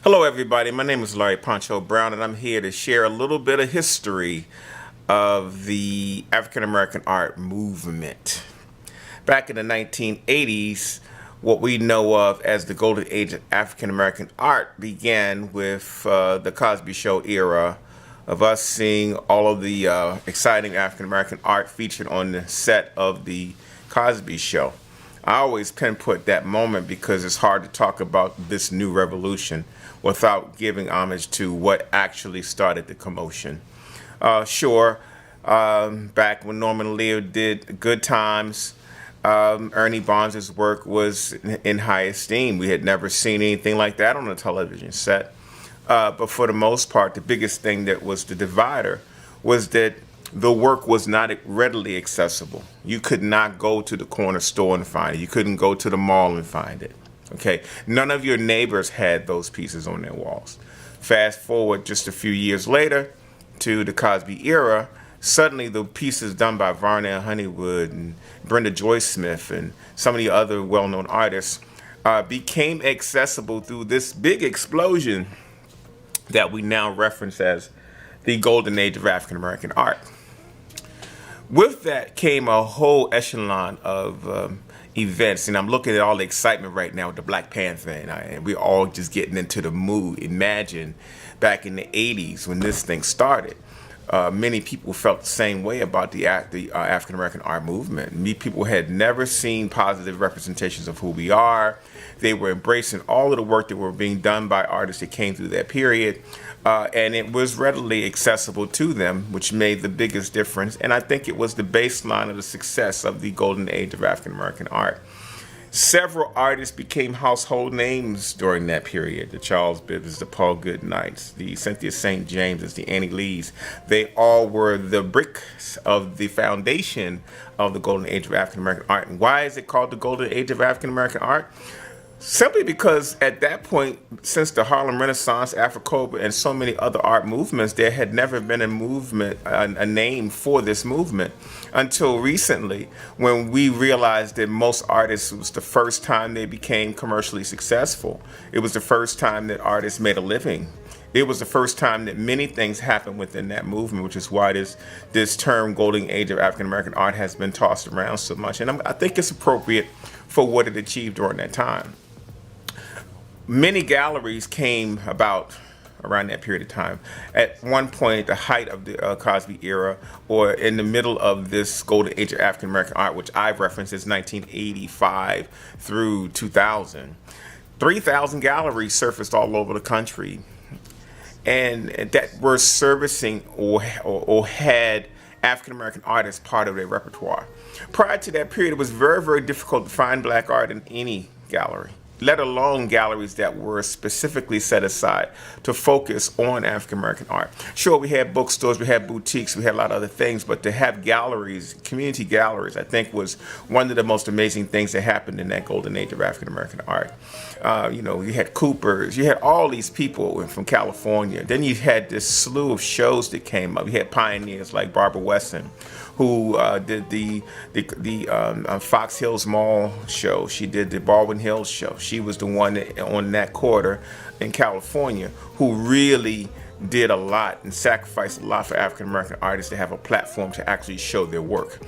Hello, everybody. My name is Larry Poncho Brown, and I'm here to share a little bit of history of the African American art movement. Back in the 1980s, what we know of as the golden age of African American art began with the Cosby Show era of us seeing all of the exciting African American art featured on the set of the Cosby Show. I always pinpoint that moment because it's hard to talk about this new revolution without giving homage to what actually started the commotion. Back when Norman Lear did Good Times, Ernie Bonds' work was in high esteem. We had never seen anything like that on a television set. But for the most part, the biggest thing that was the divider was that the work was not readily accessible. You could not go to the corner store and find it. You couldn't go to the mall and find it. Okay, none of your neighbors had those pieces on their walls. Fast forward just a few years later to the Cosby era, suddenly the pieces done by Varnell Honeywood and Brenda Joyce Smith and some of the other well-known artists became accessible through this big explosion that we now reference as the golden age of African American art. With that came a whole echelon of events, and I'm looking at all the excitement right now with the Black Panther, and we're all just getting into the mood. Imagine back in the 80s when this thing started. Many people felt the same way about the African American art movement. Many people had never seen positive representations of who we are. They were embracing all of the work that were being done by artists that came through that period, and it was readily accessible to them, which made the biggest difference. And I think it was the baseline of the success of the golden age of African American art. Several artists became household names during that period. The Charles Bibbs, the Paul Goodnights, the Cynthia St. Jameses, the Annie Lees. They all were the bricks of the foundation of the golden age of African American art. And why is it called the golden age of African American art? Simply because at that point, since the Harlem Renaissance, Afro-Cobra, and so many other art movements, there had never been a movement, a name for this movement until recently, when we realized that most artists, it was the first time they became commercially successful. It was the first time that artists made a living. It was the first time that many things happened within that movement, which is why this term golden age of African American art has been tossed around so much. And I think it's appropriate for what it achieved during that time. Many galleries came about around that period of time. At one point, the height of the Cosby era, or in the middle of this golden age of African American art, which I've referenced as 1985 through 2000, 3,000 galleries surfaced all over the country, and that were servicing or had African American artists part of their repertoire. Prior to that period, it was very, very difficult to find black art in any gallery, let alone galleries that were specifically set aside to focus on African American art. Sure, we had bookstores, we had boutiques, we had a lot of other things, but to have galleries, community galleries, I think was one of the most amazing things that happened in that golden age of African American art. You had Coopers, you had all these people from California. Then you had this slew of shows that came up. You had pioneers like Barbara Wesson, who did the Fox Hills Mall show. She did the Baldwin Hills show. She was the one on that quarter in California who really did a lot and sacrificed a lot for African American artists to have a platform to actually show their work.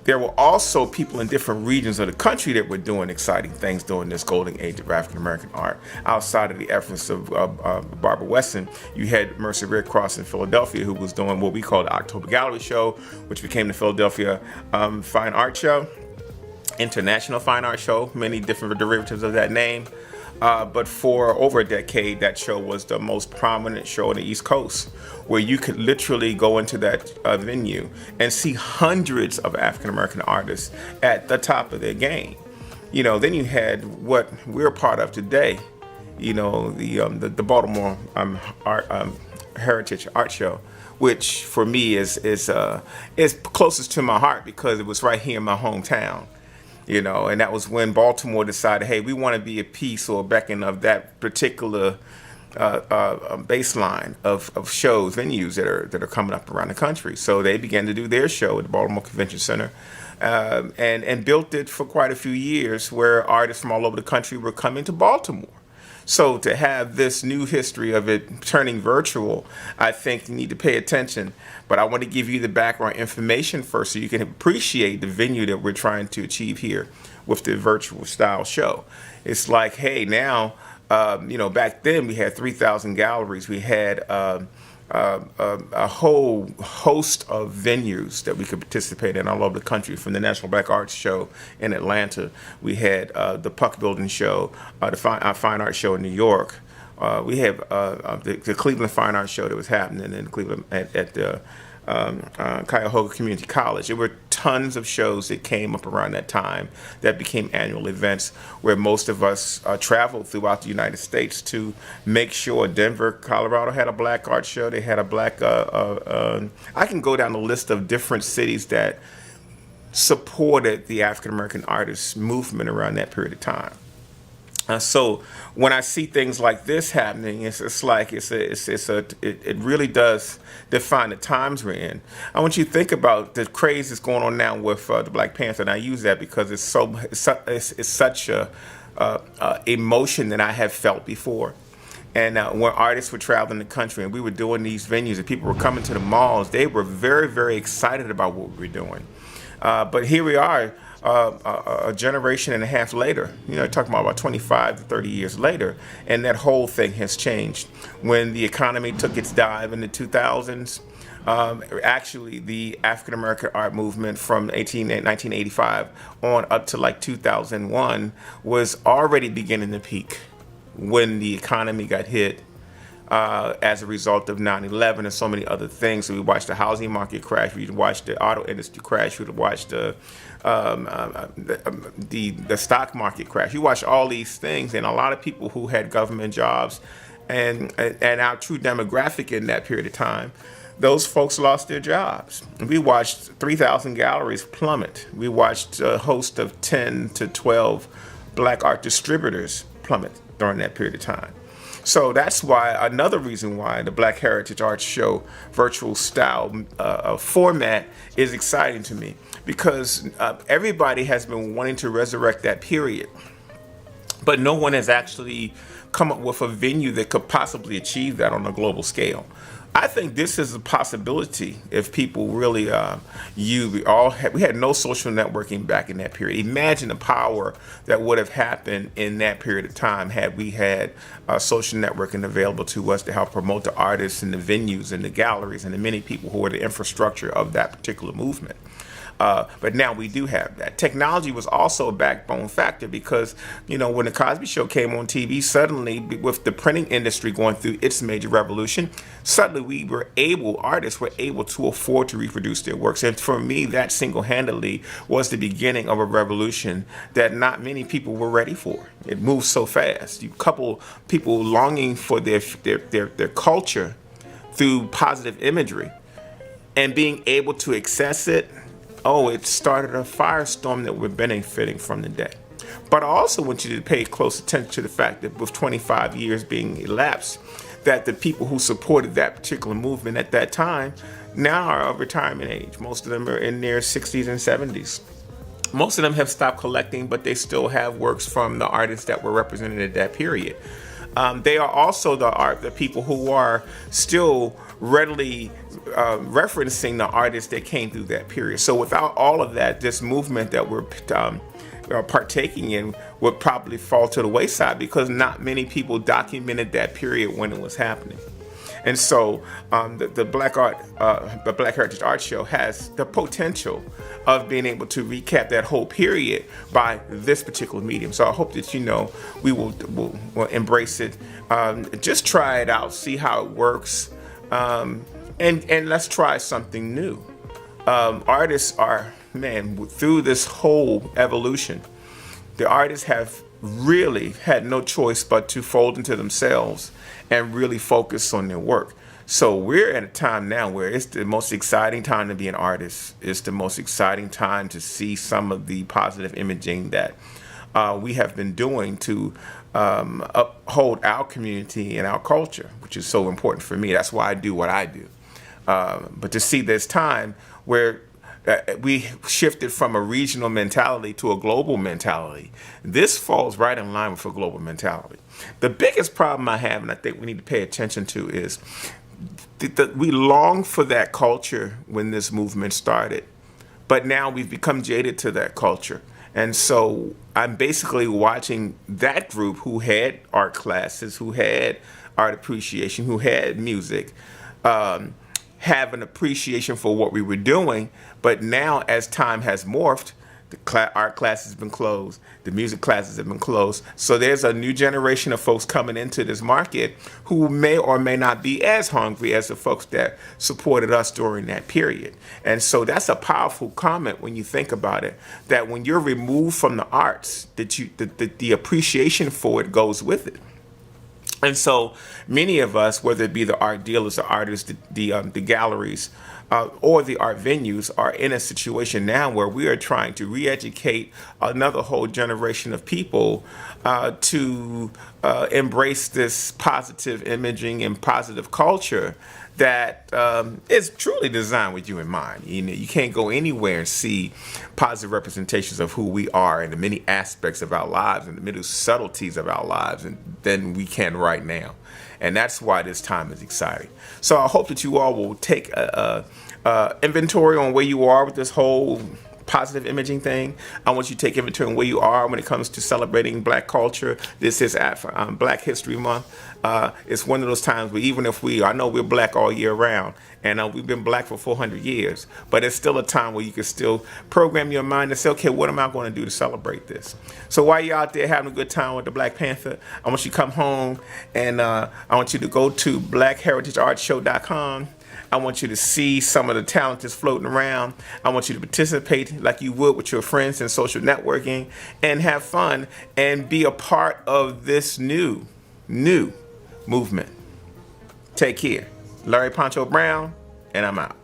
There were also people in different regions of the country that were doing exciting things during this golden age of African American art. Outside of the efforts of Barbara Wesson, you had Mercy Red Cross in Philadelphia, who was doing what we call the October Gallery Show, which became the Philadelphia Fine Art Show, International Fine Art Show, many different derivatives of that name. But for over a decade, that show was the most prominent show on the East Coast, where you could literally go into that venue and see hundreds of African American artists at the top of their game. Then you had what we're part of today, the Baltimore Heritage Art Show, which for me is closest to my heart because it was right here in my hometown. And that was when Baltimore decided, hey, we want to be a piece or a beacon of that particular baseline of shows, venues that are coming up around the country. So they began to do their show at the Baltimore Convention Center, and built it for quite a few years, where artists from all over the country were coming to Baltimore. So to have this new history of it turning virtual, I think you need to pay attention. But I want to give you the background information first so you can appreciate the venue that we're trying to achieve here with the virtual style show. It's like, hey, now, back then we had 3,000 galleries. We had a whole host of venues that we could participate in all over the country. From the National Black Arts Show in Atlanta, we had the Puck Building Show, the Fine Arts Show in New York. We have the Cleveland Fine Arts Show that was happening in Cleveland at the Cuyahoga Community College. There were tons of shows that came up around that time that became annual events where most of us traveled throughout the United States to make sure. Denver, Colorado had a black art show. They had a black, I can go down the list of different cities that supported the African American artists movement around that period of time. So when I see things like this happening, it really does define the times we're in. I want you to think about the craze that's going on now with the Black Panther, and I use that because it's such a emotion that I have felt before. And when artists were traveling the country and we were doing these venues and people were coming to the malls, they were very, very excited about what we were doing. But here we are. A generation and a half later, talking about 25 to 30 years later, and that whole thing has changed. When the economy took its dive in the 2000s, actually the African American art movement from 1985 on up to like 2001 was already beginning to peak when the economy got hit as a result of 9/11 and so many other things. So we watched the housing market crash, we watched the auto industry crash, we watched the stock market crash. You watch all these things, and a lot of people who had government jobs and our true demographic in that period of time, those folks lost their jobs. We watched 3,000 galleries plummet. We watched a host of 10 to 12 black art distributors plummet during that period of time. So that's why, another reason why the Black Heritage Arts Show virtual style format is exciting to me, because everybody has been wanting to resurrect that period, but no one has actually come up with a venue that could possibly achieve that on a global scale. I think this is a possibility if people really we had no social networking back in that period. Imagine the power that would have happened in that period of time had we had social networking available to us to help promote the artists and the venues and the galleries and the many people who are the infrastructure of that particular movement. But now we do have that. Technology was also a backbone factor because, when the Cosby Show came on TV, suddenly with the printing industry going through its major revolution, suddenly artists were able to afford to reproduce their works. And for me, that single-handedly was the beginning of a revolution that not many people were ready for. It moved so fast. You couple people longing for their culture through positive imagery and being able to access it. It started a firestorm that we're benefiting from today. But I also want you to pay close attention to the fact that with 25 years being elapsed, that the people who supported that particular movement at that time now are of retirement age. Most of them are in their 60s and 70s. Most of them have stopped collecting, but they still have works from the artists that were represented at that period. They are also the people who are still readily referencing the artists that came through that period. So without all of that, this movement that we're partaking in would probably fall to the wayside because not many people documented that period when it was happening. And so the Black Heritage Art Show has the potential of being able to recap that whole period by this particular medium. So I hope that we will embrace it. Just try it out, see how it works, and let's try something new. Artists are, through this whole evolution, the artists have really had no choice but to fold into themselves and really focus on their work. So we're at a time now where it's the most exciting time to be an artist. It's the most exciting time to see some of the positive imaging that we have been doing to uphold our community and our culture, which is so important for me. That's why I do what I do. But to see this time where we shifted from a regional mentality to a global mentality. This falls right in line with a global mentality. The biggest problem I have, and I think we need to pay attention to, is that we long for that culture when this movement started, but now we've become jaded to that culture. And so I'm basically watching that group who had art classes, who had art appreciation, who had music, have an appreciation for what we were doing. But now, as time has morphed, the art classes have been closed, the music classes have been closed. So there's a new generation of folks coming into this market who may or may not be as hungry as the folks that supported us during that period. And so that's a powerful comment when you think about it, that when you're removed from the arts, that the appreciation for it goes with it. And so many of us, whether it be the art dealers, the artists, the galleries, or the art venues, are in a situation now where we are trying to re-educate another whole generation of people to embrace this positive imaging and positive culture that is truly designed with you in mind. You know, you can't go anywhere and see positive representations of who we are and the many aspects of our lives and the many subtleties of our lives than we can right now. And that's why this time is exciting. So I hope that you all will take a inventory on where you are with this whole positive imaging thing. I want you to take inventory on where you are when it comes to celebrating Black culture. This is Black History Month. It's one of those times where even if I know we're Black all year round, and we've been Black for 400 years, but it's still a time where you can still program your mind and say, okay, what am I going to do to celebrate this? So while you're out there having a good time with the Black Panther, I want you to come home, and I want you to go to blackheritageartshow.com. I want you to see some of the talent that's floating around. I want you to participate like you would with your friends in social networking and have fun and be a part of this new movement. Take care. Larry Poncho Brown, and I'm out.